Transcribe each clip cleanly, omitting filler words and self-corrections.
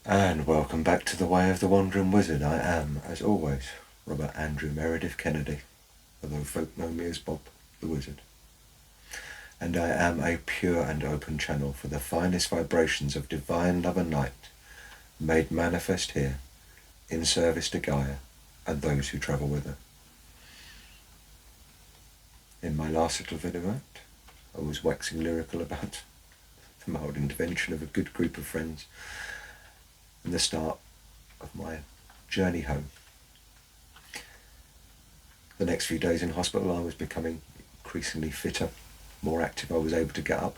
And welcome back to The Way of the Wandering Wizard. I am, as always, Robert Andrew Meredith Kennedy, although folk know me as Bob the Wizard. And I am a pure and open channel for the finest vibrations of divine love and light, made manifest here, in service to Gaia and those who travel with her. In my last little video, I was waxing lyrical about the mild intervention of a good group of friends and the start of my journey home. The next few days in hospital I was becoming increasingly fitter, more active. I was able to get up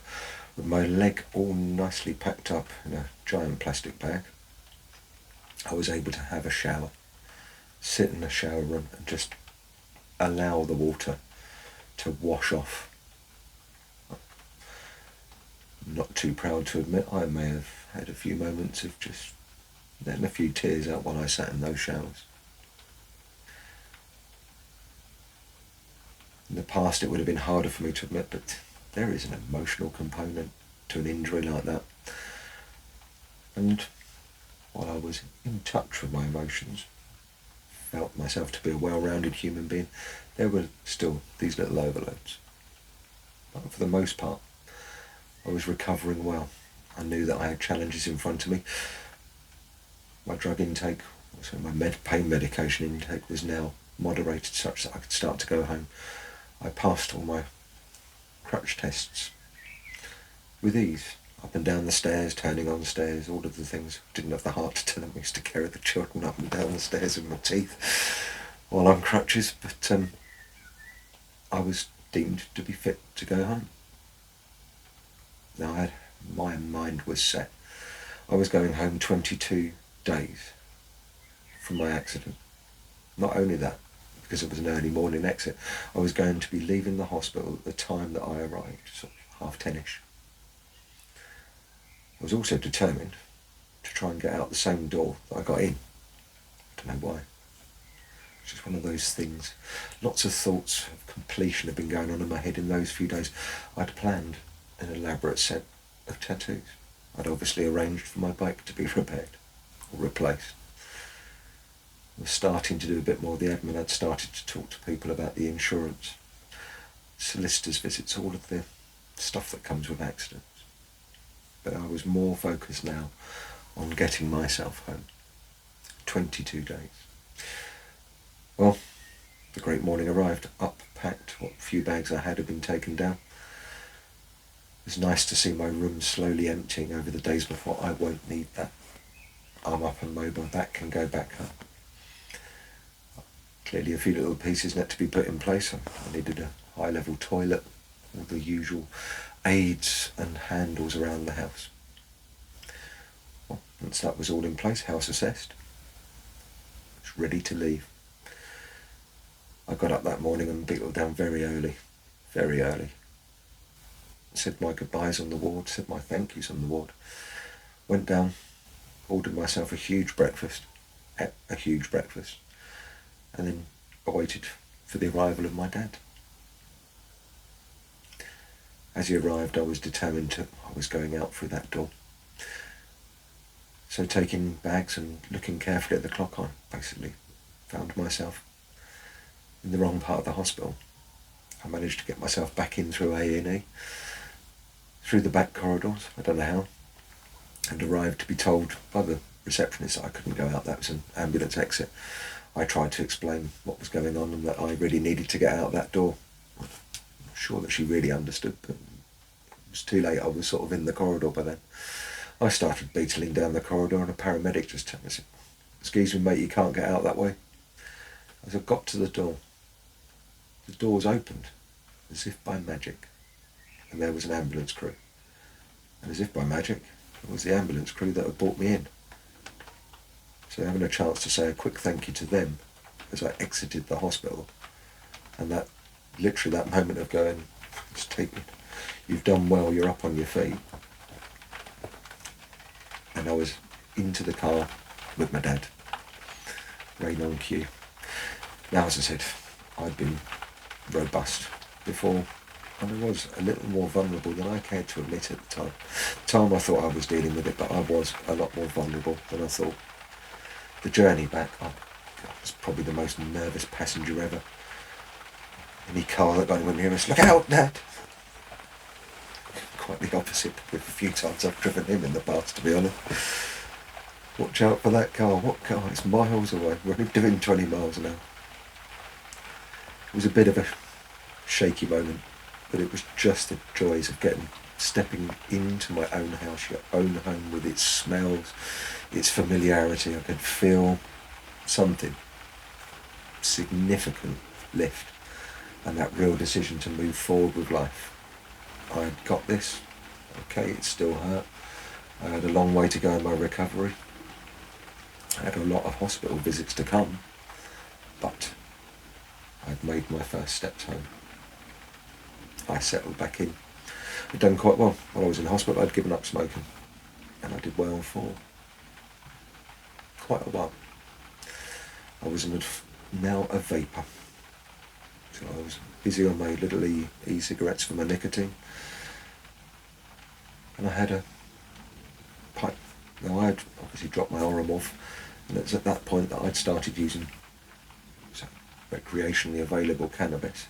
with my leg all nicely packed up in a giant plastic bag. I was able to have a shower, sit in the shower room and just allow the water to wash off. I'm not too proud to admit I may have had a few moments of just letting a few tears out while I sat in those showers. In the past it would have been harder for me to admit, but there is an emotional component to an injury like that. And while I was in touch with my emotions, felt myself to be a well-rounded human being, there were still these little overloads. But for the most part, I was recovering well. I knew that I had challenges in front of me. My drug intake, also my pain medication intake, was now moderated such that I could start to go home. I passed all my crutch tests with ease, up and down the stairs, turning on the stairs, all of the things. Didn't have the heart to tell them. I used to carry the children up and down the stairs with my teeth while on crutches, but I was deemed to be fit to go home. Now my mind was set. I was going home 22 days from my accident. Not only that, because it was an early morning exit, I was going to be leaving the hospital at the time that I arrived, sort of 10:30. I was also determined to try and get out the same door that I got in. I don't know why. It's just one of those things. Lots of thoughts of completion have been going on in my head in those few days. I'd planned an elaborate set of tattoos. I'd obviously arranged for my bike to be repaired or replaced. I was starting to do a bit more of the admin. I'd started to talk to people about the insurance, solicitors' visits, all of the stuff that comes with accidents. But I was more focused now on getting myself home. 22 days. Well, the great morning arrived, up, packed. What few bags I had been taken down. It was nice to see my room slowly emptying over the days before. I won't need that. I'm up and mobile, that can go back home. Clearly a few little pieces had to be put in place. I needed a high-level toilet, all the usual aids and handles around the house. Well, once that was all in place, house assessed, I was ready to leave. I got up that morning and beetled down very early. Said my goodbyes on the ward, said my thank yous on the ward. Went down, ordered myself a huge breakfast, ate a huge breakfast, and then awaited for the arrival of my dad. As he arrived, I was determined I was going out through that door. So taking bags and looking carefully at the clock, I basically found myself in the wrong part of the hospital. I managed to get myself back in through A&E, through the back corridors, I don't know how, and arrived to be told by the receptionist that I couldn't go out, that was an ambulance exit. I tried to explain what was going on and that I really needed to get out that door. I'm not sure that she really understood, but it was too late. I was sort of in the corridor by then. I started beetling down the corridor and a paramedic just turned me and said, "Excuse me mate, you can't get out that way." As I got to the doors opened as if by magic, and there was an ambulance crew. And as if by magic, it was the ambulance crew that had brought me in. So having a chance to say a quick thank you to them as I exited the hospital, and that literally that moment of going, just take it, you've done well, you're up on your feet. And I was into the car with my dad, rain on cue. Now, as I said, I'd been robust before And I was a little more vulnerable than I cared to admit at the time. At the time I thought I was dealing with it, but I was a lot more vulnerable than I thought. The journey back, I was probably the most nervous passenger ever. Any car that went near us, look out, Dad! Quite the opposite with a few times I've driven him in the past, to be honest. Watch out for that car. What car? It's miles away. We're only doing 20 miles an hour. It was a bit of a shaky moment, but it was just the joys of stepping into my own house, your own home, with its smells, its familiarity. I could feel something significant lift, and that real decision to move forward with life. I had got this. Okay, it still hurt. I had a long way to go in my recovery. I had a lot of hospital visits to come, but I'd made my first steps home. I settled back in. I'd done quite well. While I was in hospital, I'd given up smoking, and I did well for quite a while. I was now a vapor. So I was busy on my little e-cigarettes for my nicotine, and I had a pipe. Now I had obviously dropped my Oromorph, and it's at that point that I'd started using recreationally available cannabis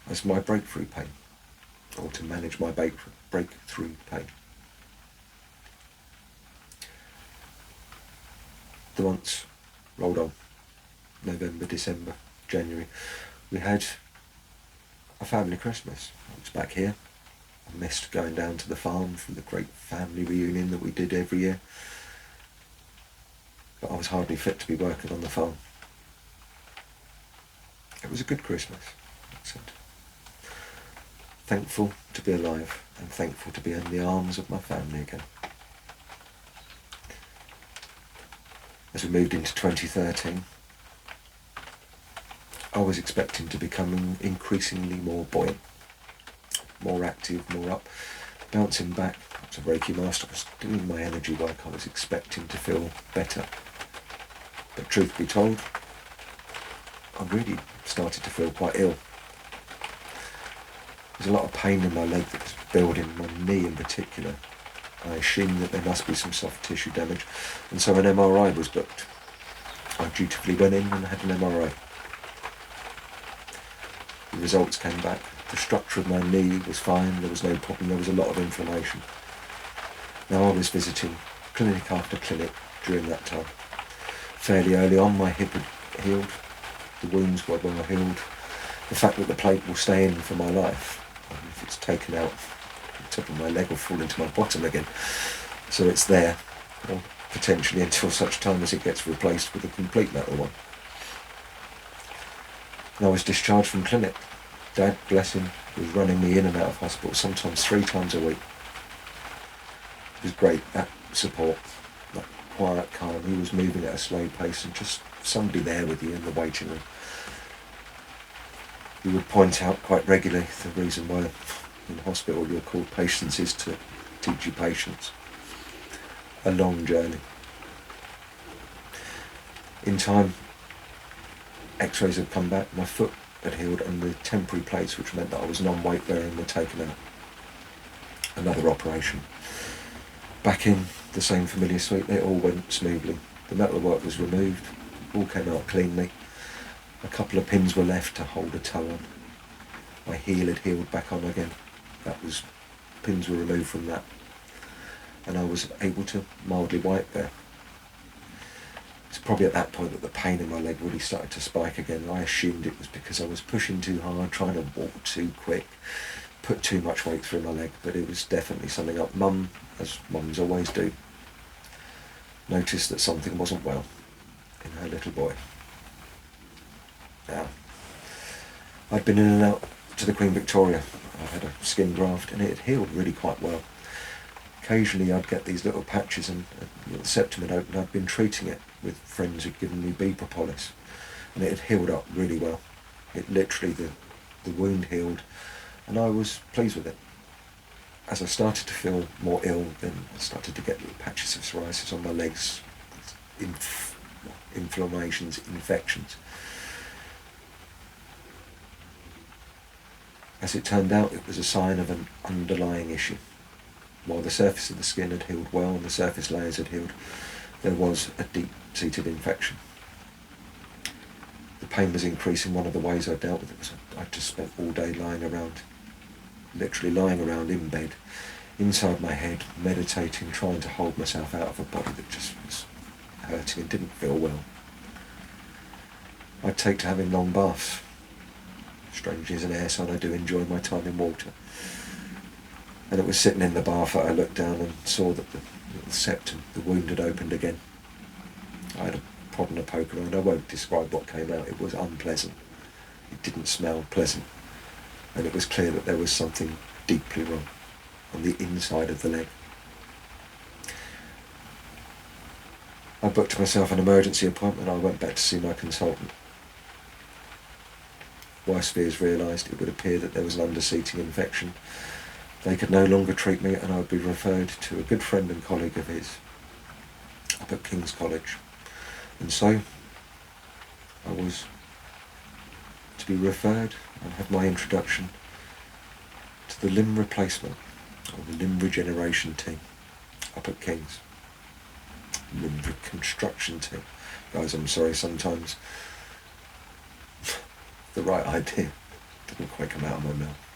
as my breakthrough pain, or to manage my breakthrough pain. The months rolled on. November, December, January. We had a family Christmas. I was back here. I missed going down to the farm for the great family reunion that we did every year. But I was hardly fit to be working on the farm. It was a good Christmas, I said. Thankful to be alive and thankful to be in the arms of my family again. As we moved into 2013, I was expecting to become increasingly more buoyant, more active, more up, bouncing back. I was a Reiki master, I was doing my energy work, I was expecting to feel better. But truth be told, I really started to feel quite ill. There's a lot of pain in my leg that was building, my knee in particular. I assumed that there must be some soft tissue damage, and so an MRI was booked. I dutifully went in and had an MRI. The results came back. The structure of my knee was fine, there was no problem, there was a lot of inflammation. Now I was visiting clinic after clinic during that time. Fairly early on, my hip had healed, the wounds were well healed. The fact that the plate will stay in for my life, if it's taken out, the top of my leg will fall into my bottom again. So it's there, or potentially until such time as it gets replaced with a complete metal one. And I was discharged from clinic. Dad, bless him, was running me in and out of hospital, sometimes 3 times a week. It was great, that support, that quiet, calm. He was moving at a slow pace and just somebody there with you in the waiting room. He would point out quite regularly the reason why in hospital you're called patience is to teach you patience. A long journey. In time, x-rays had come back, my foot had healed and the temporary plates, which meant that I was non-weight bearing, were taken out. Another operation. Back in the same familiar suite, it all went smoothly. The metalwork was removed, all came out cleanly. A couple of pins were left to hold a toe on. My heel had healed back on again. Pins were removed from that. And I was able to mildly wipe there. It's probably at that point that the pain in my leg really started to spike again. I assumed it was because I was pushing too hard, trying to walk too quick, put too much weight through my leg, but it was definitely something up. Mum, as mums always do, noticed that something wasn't well in her little boy. Now, I'd been in and out to the Queen Victoria. I had a skin graft and it had healed really quite well. Occasionally I'd get these little patches and the septum had opened. I'd been treating it with friends who'd given me bee propolis and it had healed up really well. It literally, the wound healed and I was pleased with it. As I started to feel more ill, then I started to get little patches of psoriasis on my legs, inflammations, infections. As it turned out, it was a sign of an underlying issue. While the surface of the skin had healed well and the surface layers had healed, there was a deep-seated infection. The pain was increasing. One of the ways I dealt with it was I just spent all day lying around, literally lying around in bed, inside my head, meditating, trying to hold myself out of a body that just was hurting and didn't feel well. I'd take to having long baths. Strangely, as an airside, I do enjoy my time in water. And it was sitting in the bath that I looked down and saw that the little septum, the wound had opened again. I had a prod and a poke around. I won't describe what came out. It was unpleasant. It didn't smell pleasant. And it was clear that there was something deeply wrong on the inside of the leg. I booked myself an emergency appointment. I went back to see my consultant. Weisspheres realised it would appear that there was an under-seating infection. They could no longer treat me, and I would be referred to a good friend and colleague of his up at King's College. And so I was to be referred and have my introduction to the limb replacement or the limb regeneration team up at King's. Limb reconstruction team. Guys, I'm sorry, sometimes the right idea didn't quite come out of my mouth.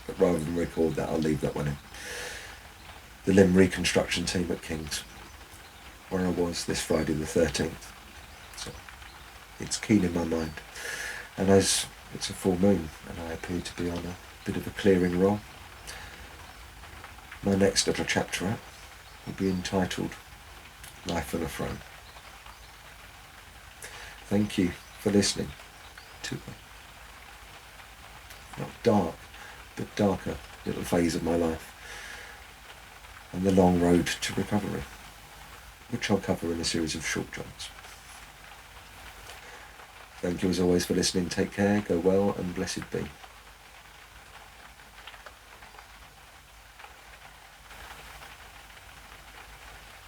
But rather than record that, I'll leave that one in. The limb reconstruction team at King's, where I was this Friday the 13th. So it's keen in my mind. And as it's a full moon and I appear to be on a bit of a clearing roll, my next little chapter out will be entitled Life on a Throne. Thank you for listening to a not dark, but darker little phase of my life and the long road to recovery, which I'll cover in a series of short joints. Thank you as always for listening. Take care, go well, and blessed be.